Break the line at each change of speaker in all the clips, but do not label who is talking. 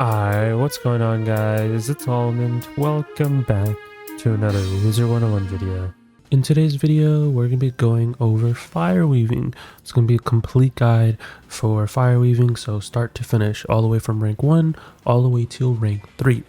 Hi, what's going on guys? It's Almond. Welcome back to another Wizard101 video. In today's video, we're going to be going over fire weaving. It's going to be a complete guide for fire weaving, so start to finish, all the way from rank 1 all the way to rank 3.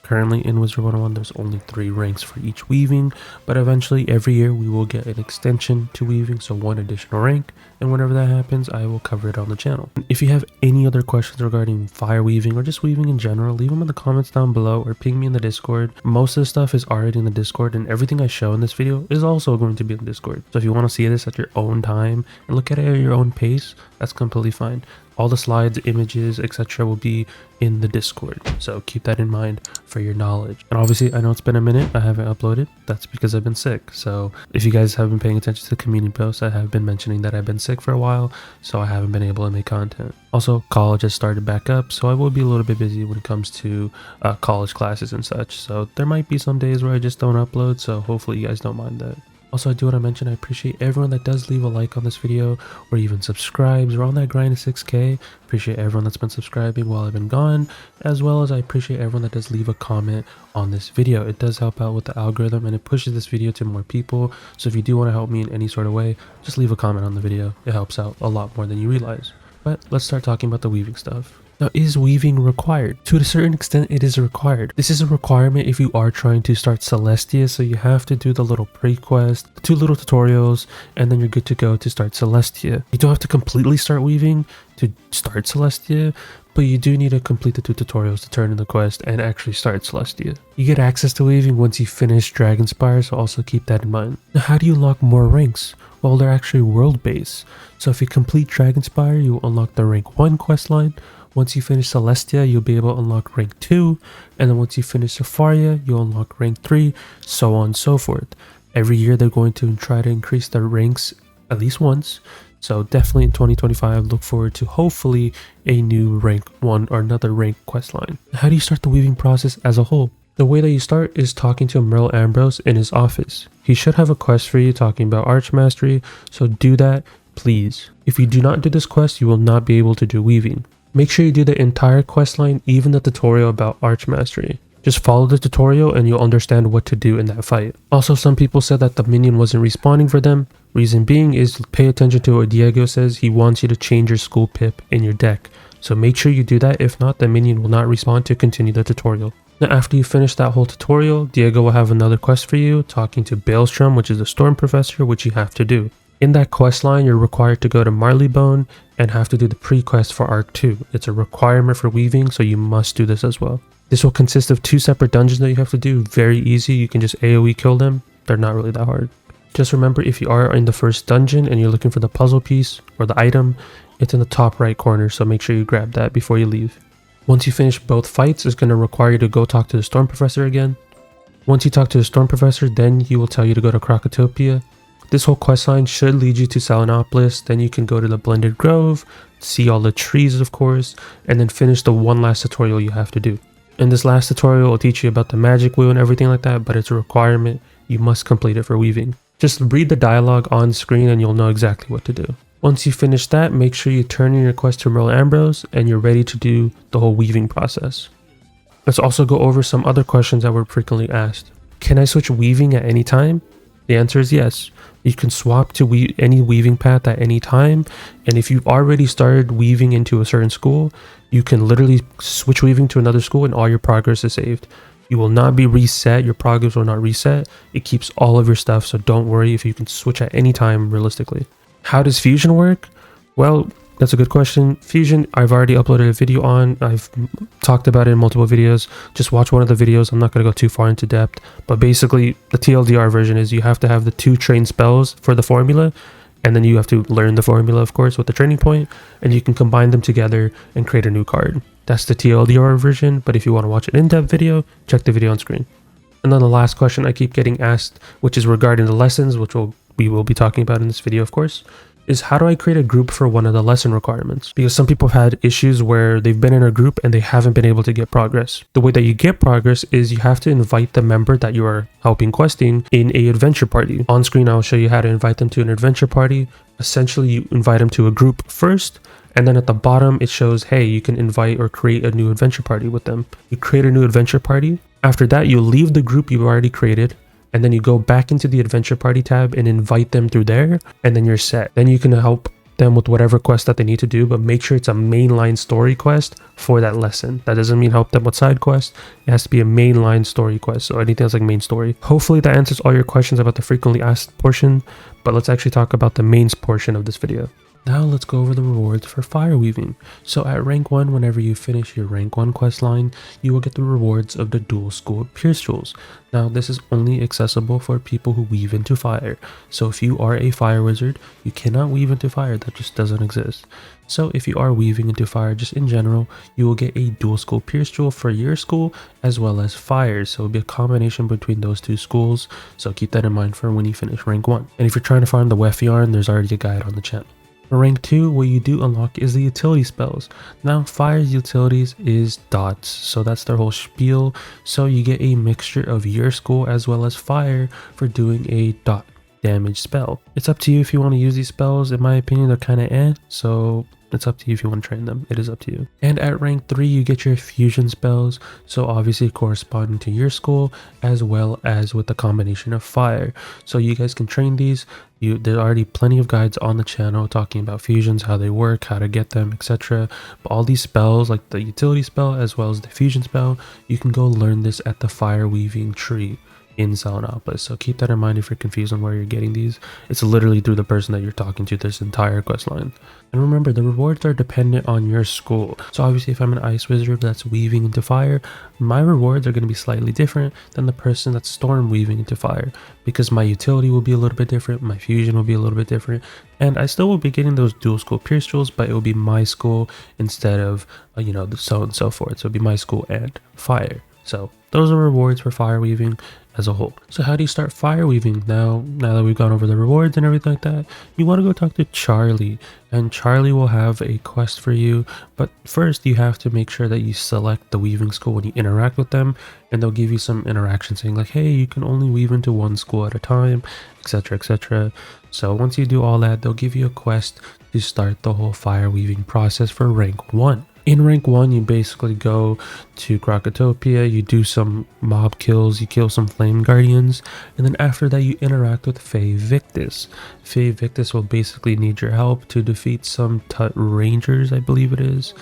Currently in Wizard101, there's only 3 ranks for each weaving, but eventually every year we will get an extension to weaving, so 1 additional rank, and whenever that happens, I will cover it on the channel. If you have any other questions regarding fire weaving or just weaving in general, leave them in the comments down below or ping me in the Discord. Most of the stuff is already in the Discord, and everything I show in this video is also going to be in the Discord. So if you want to see this at your own time and look at it at your own pace, that's completely fine. All the slides, images, etc. will be in the Discord, so keep that in mind for your knowledge. And obviously, I know it's been a minute, I haven't uploaded. That's because I've been sick. So if you guys have been paying attention to the community posts, I have been mentioning that I've been sick for a while, so I haven't been able to make content. Also, college has started back up, so I will be a little bit busy when it comes to college classes and such. So there might be some days where I just don't upload, so hopefully you guys don't mind that. Also, I do want to mention I appreciate everyone that does leave a like on this video or even subscribes. We're on that grind to 6K. Appreciate everyone that's been subscribing while I've been gone, as well as I appreciate everyone that does leave a comment on this video. It does help out with the algorithm and it pushes this video to more people. So if you do want to help me in any sort of way, just leave a comment on the video. It helps out a lot more than you realize. But let's start talking about the weaving stuff. Now, is weaving required? To a certain extent, it is required. This is a requirement if you are trying to start Celestia, so you have to do the little pre-quest, 2 little tutorials, and then you're good to go to start Celestia. You don't have to completely start weaving to start Celestia, but you do need to complete the 2 tutorials to turn in the quest and actually start Celestia. You get access to weaving once you finish Dragonspire, so also keep that in mind. Now, how do you unlock more ranks? Well, they're actually world-based. So if you complete Dragonspire, you will unlock the rank 1 questline. Once you finish Celestia, you'll be able to unlock rank 2, and then once you finish Safaria, you'll unlock rank 3, so on and so forth. Every year they're going to try to increase their ranks at least once, so definitely in 2025 look forward to hopefully a new rank 1 or another rank questline. How do you start the weaving process as a whole? The way that you start is talking to Merle Ambrose in his office. He should have a quest for you talking about Arch Mastery, so do that, please. If you do not do this quest, you will not be able to do weaving. Make sure you do the entire questline, even the tutorial about Arch Mastery. Just follow the tutorial and you'll understand what to do in that fight. Also, some people said that the minion wasn't respawning for them. Reason being is pay attention to what Diego says. He wants you to change your school pip in your deck. So make sure you do that. If not, the minion will not respawn to continue the tutorial. Now, after you finish that whole tutorial, Diego will have another quest for you, talking to Baelstrom, which is the Storm Professor, which you have to do. In that quest line, you're required to go to Marleybone and have to do the pre-quest for Arc 2. It's a requirement for weaving, so you must do this as well. This will consist of 2 separate dungeons that you have to do. Very easy, you can just AoE kill them. They're not really that hard. Just remember, if you are in the first dungeon and you're looking for the puzzle piece or the item, it's in the top right corner, so make sure you grab that before you leave. Once you finish both fights, it's going to require you to go talk to the Storm Professor again. Once you talk to the Storm Professor, then he will tell you to go to Krakatopia. This whole questline should lead you to Salinopolis, then you can go to the Blended Grove, see all the trees of course, and then finish the one last tutorial you have to do. And this last tutorial will teach you about the magic wheel and everything like that, but it's a requirement, you must complete it for weaving. Just read the dialogue on screen and you'll know exactly what to do. Once you finish that, make sure you turn in your quest to Merle Ambrose and you're ready to do the whole weaving process. Let's also go over some other questions that were frequently asked. Can I switch weaving at any time? The answer is yes. You can swap to any weaving path at any time, and if you've already started weaving into a certain school, you can literally switch weaving to another school and all your progress is saved. You will not be reset, your progress will not reset. It keeps all of your stuff, so don't worry if you can switch at any time realistically. How does fusion work? Well, that's a good question. Fusion, I've already uploaded a video on. I've talked about it in multiple videos. Just watch one of the videos. I'm not going to go too far into depth. But basically, the TLDR version is you have to have the 2 trained spells for the formula. And then you have to learn the formula, of course, with the training point. And you can combine them together and create a new card. That's the TLDR version. But if you want to watch an in-depth video, check the video on screen. And then the last question I keep getting asked, which is regarding the lessons, which we will be talking about in this video, of course, is how do I create a group for one of the lesson requirements? Because some people have had issues where they've been in a group and they haven't been able to get progress. The way that you get progress is you have to invite the member that you are helping questing in a adventure party. On screen, I'll show you how to invite them to an adventure party. Essentially, you invite them to a group first, And then at the bottom, it shows, hey, you can invite or create a new adventure party with them. You create a new adventure party. After that, you leave the group you've already created, and then you go back into the adventure party tab and invite them through there, and then you're set. Then you can help them with whatever quest that they need to do, but make sure it's a mainline story quest for that lesson. That doesn't mean help them with side quests. It has to be a mainline story quest, so anything that's like main story. Hopefully that answers all your questions about the frequently asked portion, but let's actually talk about the main portion of this video. Now let's go over the rewards for fire weaving. So at rank 1, whenever you finish your rank 1 quest line, you will get the rewards of the dual school pierce tools. Now this is only accessible for people who weave into fire. So if you are a fire wizard, you cannot weave into fire, that just doesn't exist. So if you are weaving into fire just in general, you will get a dual school pierce tool for your school as well as fire. So it'll be a combination between those two schools. So keep that in mind for when you finish rank 1. And if you're trying to farm the wef yarn, there's already a guide on the channel. For rank 2, what you do unlock is the utility spells. Now, Fire's utilities is dots, so that's their whole spiel. So you get a mixture of your school as well as Fire for doing a dot damage spell. It's up to you if you want to use these spells. In my opinion, they're kind of so it's up to you if you want to train them. It is up to you. And at rank 3, you get your fusion spells, so obviously corresponding to your school as well as with the combination of fire. So you guys can train these. There's already plenty of guides on the channel talking about fusions, how they work, how to get them, etc. But all these spells, like the utility spell as well as the fusion spell, you can go learn this at the fire weaving tree in Salanopolis. So keep that in mind if you're confused on where you're getting these. It's literally through the person that you're talking to this entire quest line. And remember, the rewards are dependent on your school. So obviously if I'm an ice wizard that's weaving into fire, my rewards are going to be slightly different than the person that's storm weaving into fire, because my utility will be a little bit different, my fusion will be a little bit different, and I still will be getting those dual school pierce tools, but it will be my school instead of the so and so forth. So it'll be my school and fire. So those are rewards for fire weaving as a whole. So how do you start fire weaving? Now that we've gone over the rewards and everything like that, you want to go talk to Charlie, and Charlie will have a quest for you. But first you have to make sure that you select the weaving school when you interact with them, and they'll give you some interaction saying like, hey, you can only weave into one school at a time, etc, etc. So once you do all that, they'll give you a quest to start the whole fire weaving process for rank 1. In rank 1, you basically go to Krakatopia, you do some mob kills, you kill some flame guardians, and then after that you interact with Fae Victus. Fae Victus will basically need your help to defeat some Tut Rangers, I believe it is.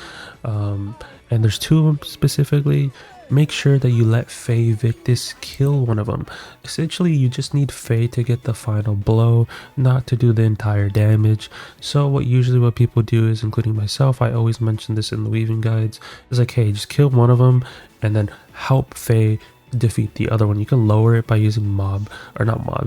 And there's 2 of them specifically. Make sure that you let Fae Victus kill one of them. Essentially, you just need Fae to get the final blow, not to do the entire damage. So what people do is, including myself, I always mention this in the weaving guides, is like, hey, just kill one of them and then help Fae defeat the other one. You can lower it by using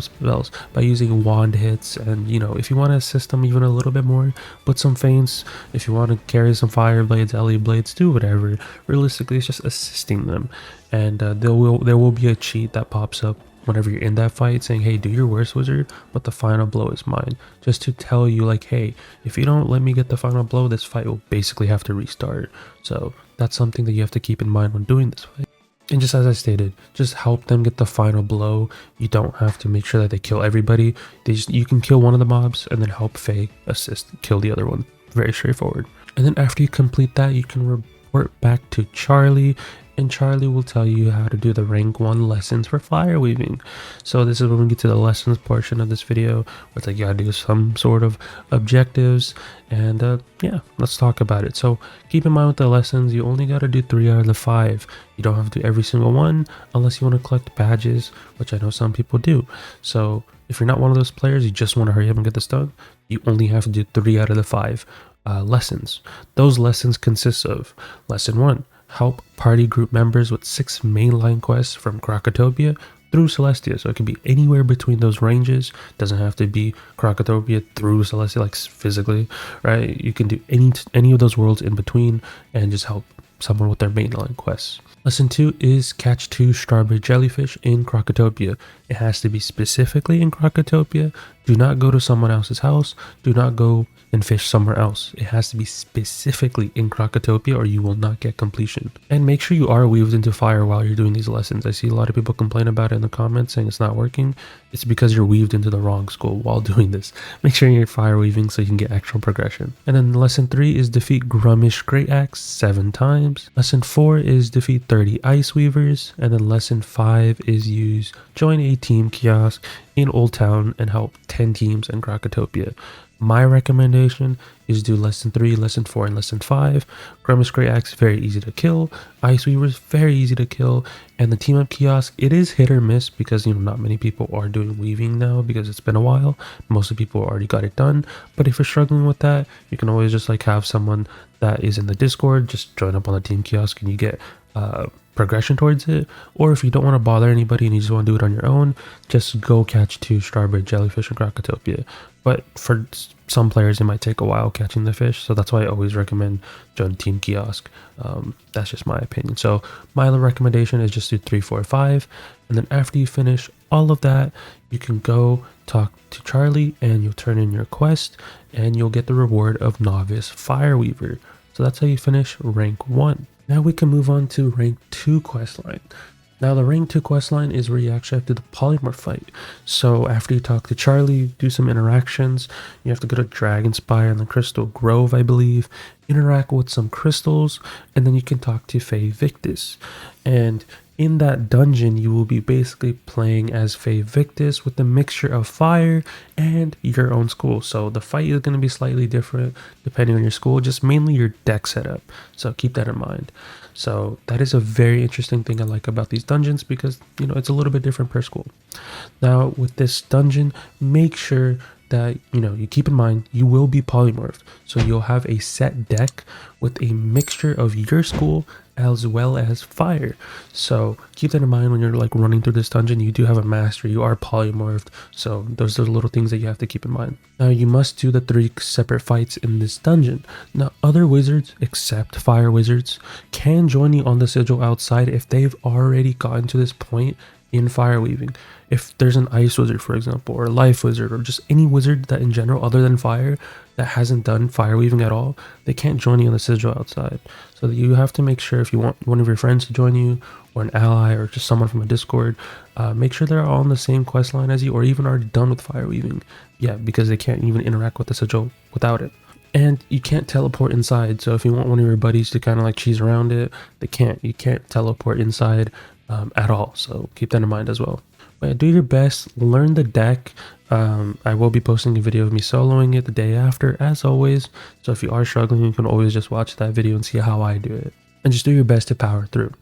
spells, by using wand hits, and if you want to assist them even a little bit more, put some feints. If you want to carry some fire blades, LE blades, do whatever. Realistically, it's just assisting them, and there will be a cheat that pops up whenever you're in that fight saying, hey, do your worst, wizard, but the final blow is mine, just to tell you like, hey, if you don't let me get the final blow, this fight will basically have to restart. So that's something that you have to keep in mind when doing this fight. And just as I stated, just help them get the final blow. You don't have to make sure that they kill everybody. You can kill one of the mobs and then help Fae kill the other one. Very straightforward. And then after you complete that, you can report back to Charlie, and Charlie will tell you how to do the rank 1 lessons for fire weaving. So this is when we get to the lessons portion of this video, where it's like you gotta do some sort of objectives, and yeah, let's talk about it. So keep in mind with the lessons, you only gotta do 3 out of the 5. You don't have to do every single one unless you want to collect badges, which I know some people do. So if you're not one of those players, you just want to hurry up and get this done, you only have to do 3 out of the 5 lessons. Those lessons consist of lesson 1, help party group members with 6 mainline quests from Krakatopia through Celestia. So it could be anywhere between those ranges. Doesn't have to be Krakatopia through Celestia, like physically, right? You can do any of those worlds in between and just help someone with their mainline quests. Lesson 2 is catch 2 strawberry jellyfish in Crocotopia. It has to be specifically in Crocotopia. Do not go to someone else's house. Do not go and fish somewhere else. It has to be specifically in Crocotopia or you will not get completion. And make sure you are weaved into fire while you're doing these lessons. I see a lot of people complain about it in the comments saying it's not working. It's because you're weaved into the wrong school while doing this. Make sure you're fire weaving so you can get actual progression. And then lesson 3 is defeat Grummish Great Axe 7 times. Lesson 4 is defeat 30 Ice Weavers. And then lesson 5 is join a team kiosk in Old Town and help 10 teams in Crocotopia. My recommendation is do lesson 3, lesson 4, and lesson 5. Grummish Great Axe, very easy to kill. Ice Weavers, very easy to kill. And the team up kiosk, it is hit or miss because, you know, not many people are doing weaving now because it's been a while. Most of the people already got it done. But if you're struggling with that, you can always just like have someone that is in the Discord, just join up on the team kiosk and you get progression towards it. Or if you don't want to bother anybody and you just want to do it on your own, just go catch 2 strawberry jellyfish in Crocotopia. But for some players it might take a while catching the fish, so that's why I always recommend join team kiosk. That's just my opinion. So my recommendation is just do 3, 4, 5, and then after you finish all of that, you can go talk to Charlie and you'll turn in your quest and you'll get the reward of Novice Fireweaver. So that's how you finish rank 1. Now we can move on to rank 2 questline. Now the rank 2 questline is where you actually have to do the polymorph fight. So after you talk to Charlie, do some interactions, you have to go to Dragonspire and the Crystal Grove, I believe, interact with some crystals, and then you can talk to Faye Victus. And in that dungeon, you will be basically playing as Faye Victus with a mixture of fire and your own school. So the fight is going to be slightly different depending on your school, just mainly your deck setup. So keep that in mind. So that is a very interesting thing I like about these dungeons because, you know, it's a little bit different per school. Now with this dungeon, make sure that, you know, you keep in mind you will be polymorphed. So you'll have a set deck with a mixture of your school as well as fire. So keep that in mind when you're like running through this dungeon. You do have a master, you are polymorphed, so those are the little things that you have to keep in mind. Now you must do the 3 separate fights in this dungeon. Now other wizards except fire wizards can join you on the sigil outside if they've already gotten to this point in fire weaving. If there's an ice wizard, for example, or a life wizard, or just any wizard that in general other than fire that hasn't done fire weaving at all, they can't join you on the sigil outside. So you have to make sure if you want one of your friends to join you, or an ally, or just someone from a Discord, make sure they're all on the same quest line as you, or even already done with fire weaving. Yeah, because they can't even interact with the sigil without it. And you can't teleport inside, so if you want one of your buddies to kind of like cheese around it, they can't. You can't teleport inside at all, so keep that in mind as well. But do your best, learn the deck. I will be posting a video of me soloing it the day after, as always, so if you are struggling, you can always just watch that video and see how I do it. And just do your best to power through.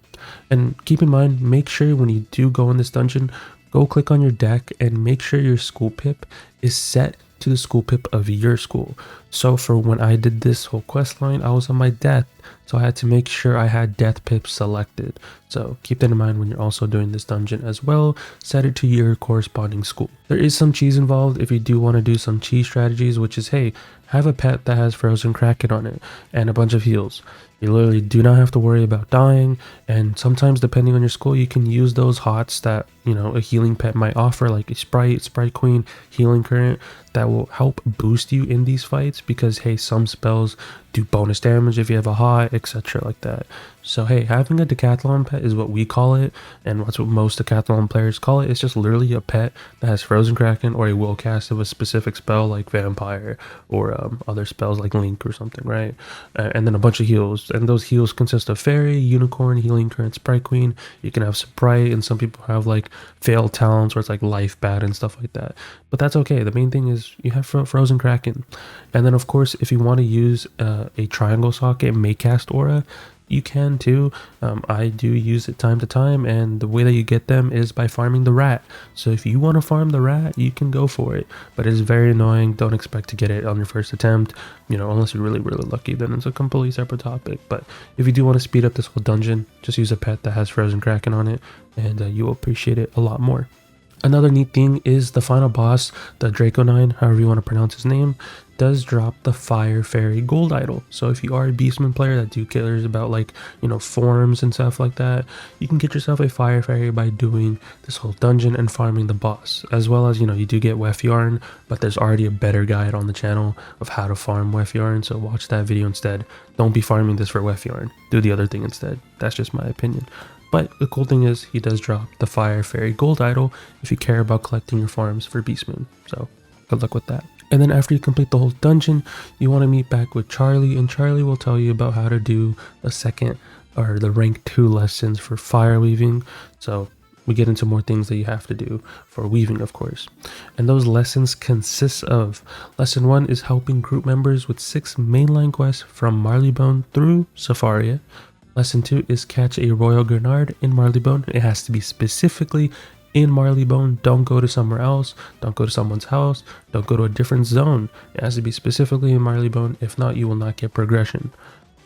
And keep in mind, make sure when you do go in this dungeon, go click on your deck and make sure your school pip is set to the school pip of your school. So for when I did this whole quest line, I was on my death, so I had to make sure I had death pip selected. So keep that in mind when you're also doing this dungeon as well. Set it to your corresponding school. There is some cheese involved if you do want to do some cheese strategies, which is, hey, have a pet that has frozen kraken on it and a bunch of heals. You literally do not have to worry about dying, and sometimes depending on your school you can use those hots that, you know, a healing pet might offer, like a Sprite Queen, Healing Current, that will help boost you in these fights because, hey, some spells do bonus damage if you have a hot, etc. like that. So hey, having a decathlon pet is what we call it, and that's what most decathlon players call it. It's just literally a pet that has frozen kraken or a will cast of a specific spell like vampire or other spells like link or something, right? And then a bunch of heals, and those heals consist of fairy, unicorn, healing current, sprite queen. You can have sprite, and some people have like failed talents where it's like life bat and stuff like that, but that's okay. The main thing is you have frozen kraken. And then of course, if you want to use a triangle socket Maycast aura, you can too. I do use it time to time, and the way that you get them is by farming the rat. So if you want to farm the rat, you can go for it, but it's very annoying. Don't expect to get it on your first attempt, you know, unless you're really lucky, then it's a completely separate topic. But if you do want to speed up this whole dungeon, just use a pet that has frozen kraken on it, and you will appreciate it a lot more. Another neat thing is the final boss, the Draco9, however you want to pronounce his name, does drop the Fire Fairy Gold Idol. So if you are a Beastman player that do cares about like, you know, forms and stuff like that, you can get yourself a Fire Fairy by doing this whole dungeon and farming the boss. As well as, you know, you do get Wef Yarn, but there's already a better guide on the channel of how to farm Wef Yarn, so watch that video instead. Don't be farming this for Wef Yarn. Do the other thing instead. That's just my opinion. But the cool thing is he does drop the Fire Fairy Gold Idol if you care about collecting your farms for Beastman. So good luck with that. And then after you complete the whole dungeon, you want to meet back with Charlie, and Charlie will tell you about how to do the second or the rank 2 lessons for fire weaving. So we get into more things that you have to do for weaving, of course. And those lessons consist of: lesson 1 is helping group members with 6 mainline quests from Marleybone through Safaria. Lesson 2 is catch a Royal Grenard in Marleybone. It has to be specifically in Marleybone. Don't go to somewhere else. Don't go to someone's house. Don't go to a different zone. It has to be specifically in Marleybone. If not, you will not get progression.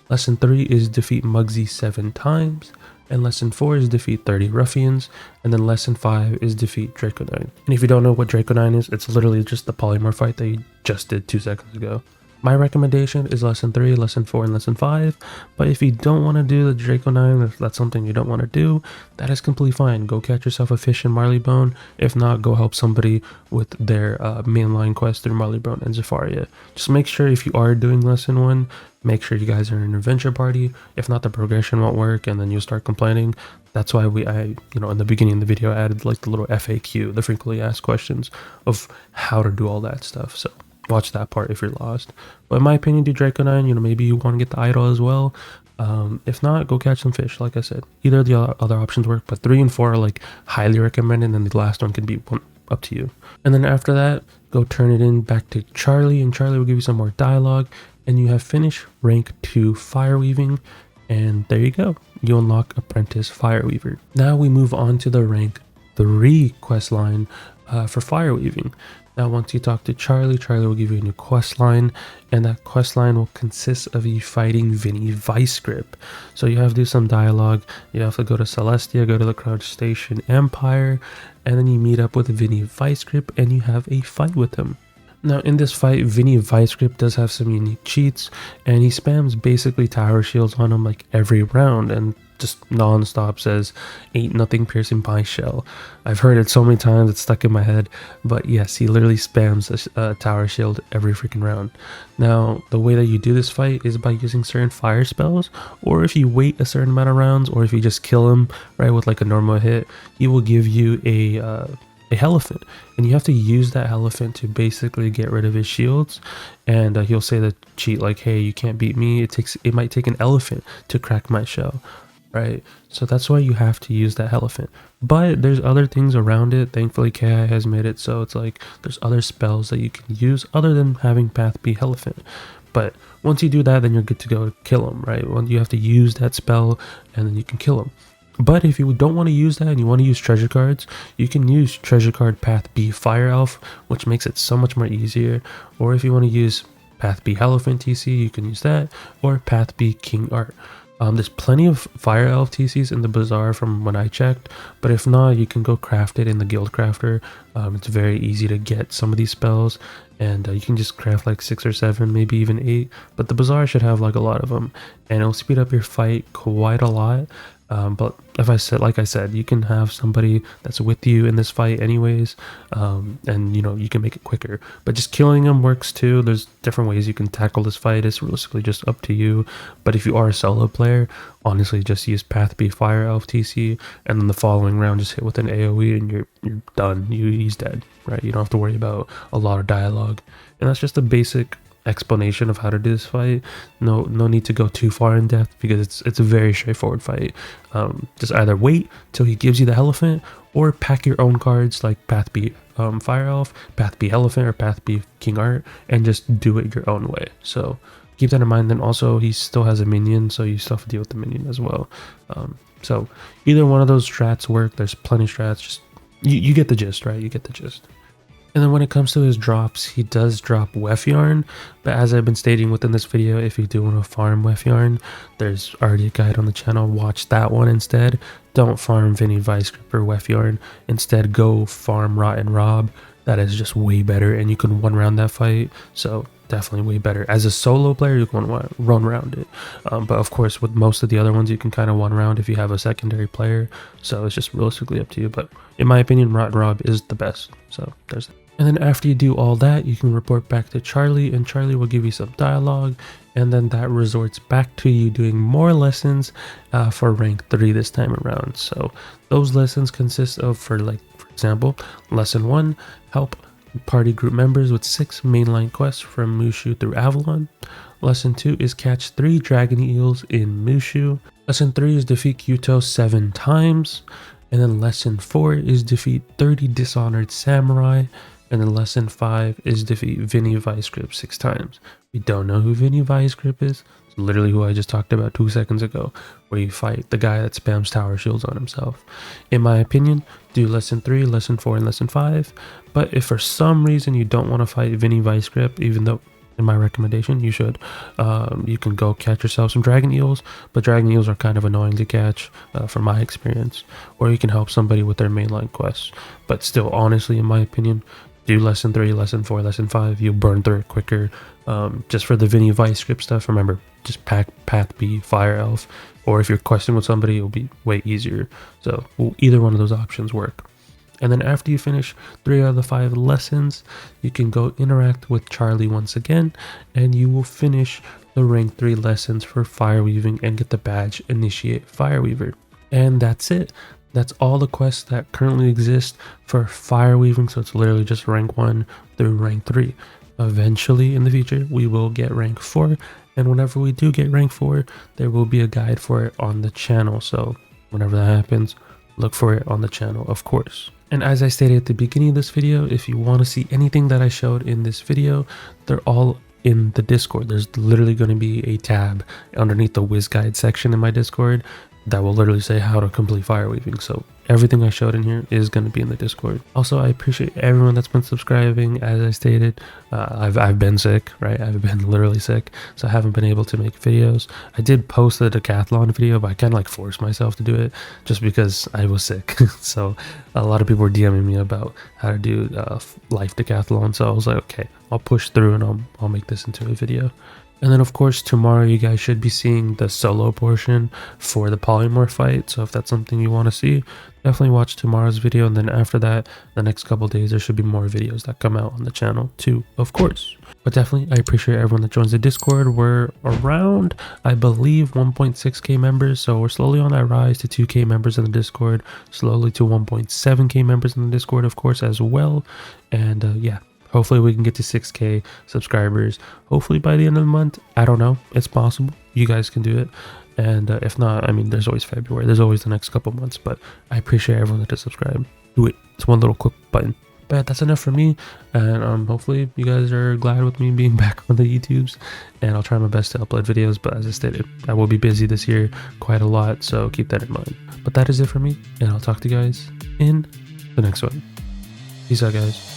Lesson 3 is defeat Muggsy 7 times. And lesson 4 is defeat 30 ruffians. And then lesson 5 is defeat Draco9. And if you don't know what Draco9 is, it's literally just the polymorph fight that you just did 2 seconds ago. My recommendation is lesson 3, lesson 4, and lesson 5, but if you don't want to do the Draco9, if that's something you don't want to do, that is completely fine. Go catch yourself a fish in Marleybone. If not, go help somebody with their mainline quest through Marleybone and Zafaria. Just make sure if you are doing lesson 1, make sure you guys are in an adventure party. If not, the progression won't work and then you'll start complaining. That's why I in the beginning of the video, added like the little FAQ, the frequently asked questions of how to do all that stuff. So watch that part if you're lost. But in my opinion, do Draco9, maybe you want to get the idol as well. If not, go catch some fish. Like I said, either of the other options work, but 3 and 4 are like highly recommended, and the last one can be up to you. And then after that, go turn it in back to Charlie, and Charlie will give you some more dialogue, and you have finished rank 2 fire weaving, and there you go. You unlock Apprentice Fire Weaver. Now we move on to the rank 3 quest line for fire weaving. Now once you talk to Charlie, Charlie will give you a new quest line, and that quest line will consist of you fighting Vinny Vicegrip. So you have to do some dialogue. You have to go to Celestia, go to the Crouch Station Empire, and then you meet up with Vinny Vicegrip and you have a fight with him. Now in this fight, Vinny Vicegrip does have some unique cheats, and he spams basically tower shields on him like every round and just non-stop says, "Ain't nothing piercing my shell." I've heard it so many times it's stuck in my head, but yes, he literally spams a tower shield every freaking round. Now the way that you do this fight is by using certain fire spells, or if you wait a certain amount of rounds, or if you just kill him right with like a normal hit, he will give you a elephant, and you have to use that elephant to basically get rid of his shields. And he'll say the cheat like, "Hey, you can't beat me. It might take an elephant to crack my shell." Right, so that's why you have to use that elephant. But there's other things around it. Thankfully KI has made it so it's like there's other spells that you can use other than having path B elephant. But once you do that, then you're good to go kill him, right? You have to use that spell and then you can kill him. But if you don't want to use that and you want to use treasure cards, you can use treasure card path B Fire Elf, which makes it so much more easier. Or if you want to use path B Elephant TC, you can use that, or path B King Art. There's plenty of Fire Elf TCs in the bazaar from when I checked, but if not, you can go craft it in the guild crafter. It's very easy to get some of these spells, and you can just craft like 6 or 7, maybe even 8, but the bazaar should have like a lot of them, and it'll speed up your fight quite a lot. But like I said, you can have somebody that's with you in this fight anyways, and you can make it quicker. But just killing them works too. There's different ways you can tackle this fight. It's realistically just up to you. But if you are a solo player, honestly, just use Path B Fire Elf TC, and then the following round just hit with an AoE and you're done. He's dead, right? You don't have to worry about a lot of dialogue, and that's just a basic explanation of how to do this fight. No need to go too far in depth because it's a very straightforward fight. Just either wait till he gives you the elephant, or pack your own cards like Path B Fire Elf, Path B Elephant, or Path B King Art, and just do it your own way. So keep that in mind. Then also he still has a minion, so you still have to deal with the minion as well. So either one of those strats work. There's plenty of strats. Just you get the gist, right? You get the gist. And then when it comes to his drops, he does drop Wef Yarn, but as I've been stating within this video, if you do want to farm Wef Yarn, there's already a guide on the channel, watch that one instead. Don't farm Vinny Vice Grip or Wef Yarn, instead go farm Rotten Rob. That is just way better, and you can one round that fight, so definitely way better. As a solo player, you can run around it, but of course with most of the other ones you can kind of one round if you have a secondary player, so it's just realistically up to you. But in my opinion, Rotten Rob is the best, so there's that. And then after you do all that, you can report back to Charlie, and Charlie will give you some dialogue, and then that resorts back to you doing more lessons for rank 3 this time around. So those lessons consist of, for example, lesson 1, help party group members with 6 mainline quests from Mushu through Avalon. Lesson 2 is catch 3 dragon eels in Mushu. Lesson 3 is defeat Kyuto 7 times. And then lesson 4 is defeat 30 dishonored samurai. And then lesson 5 is defeat Vinny Vice Grip 6 times. If you don't know who Vinny Vice Grip is, it's literally who I just talked about 2 seconds ago, where you fight the guy that spams tower shields on himself. In my opinion, do lesson 3, lesson 4, and lesson 5. But if for some reason you don't want to fight Vinny Vice Grip, even though in my recommendation you should, you can go catch yourself some dragon eels, but dragon eels are kind of annoying to catch from my experience. Or you can help somebody with their mainline quests. But still, honestly, in my opinion, do lesson 3, lesson 4, lesson 5. You'll burn through it quicker. Just for the Vinny Vice Grip stuff, remember, just pack Path B, Fire Elf, or if you're questing with somebody, it'll be way easier. So either one of those options work. And then after you finish 3 out of the 5 lessons, you can go interact with Charlie once again, and you will finish the rank 3 lessons for Fire Weaving and get the badge Initiate Fire Weaver. And that's it. That's all the quests that currently exist for Fire Weaving, so it's literally just rank 1 through rank 3. Eventually in the future, we will get rank 4, and whenever we do get rank 4, there will be a guide for it on the channel. So whenever that happens, look for it on the channel, of course. And as I stated at the beginning of this video, if you want to see anything that I showed in this video, they're all in the Discord. There's literally going to be a tab underneath the Wiz Guide section in my Discord that will literally say how to complete Fire Weaving. So everything I showed in here is going to be in the Discord. Also, I appreciate everyone that's been subscribing. As I stated, I've been sick, right? I've been literally sick, so I haven't been able to make videos. I did post the decathlon video, but I kind of forced myself to do it just because I was sick. So a lot of people were DMing me about how to do life decathlon, so I was like, okay, I'll push through and I'll make this into a video. And then of course tomorrow you guys should be seeing the solo portion for the polymorph fight, so if that's something you want to see, definitely watch tomorrow's video. And then after that, the next couple days, there should be more videos that come out on the channel too, of course. But definitely, I appreciate everyone that joins the Discord. We're around, I believe, 1.6k members, so we're slowly on that rise to 2k members in the Discord, slowly to 1.7k members in the Discord, of course, as well. And yeah, hopefully we can get to 6k subscribers, hopefully by the end of the month. I don't know, it's possible, you guys can do it. And if not, I mean, there's always February, there's always the next couple months. But I appreciate everyone that does subscribe. Do it, it's one little click button. But that's enough for me, and hopefully you guys are glad with me being back on the YouTubes, and I'll try my best to upload videos. But as I stated, I will be busy this year quite a lot, so keep that in mind. But that is it for me, and I'll talk to you guys in the next one. Peace out, guys.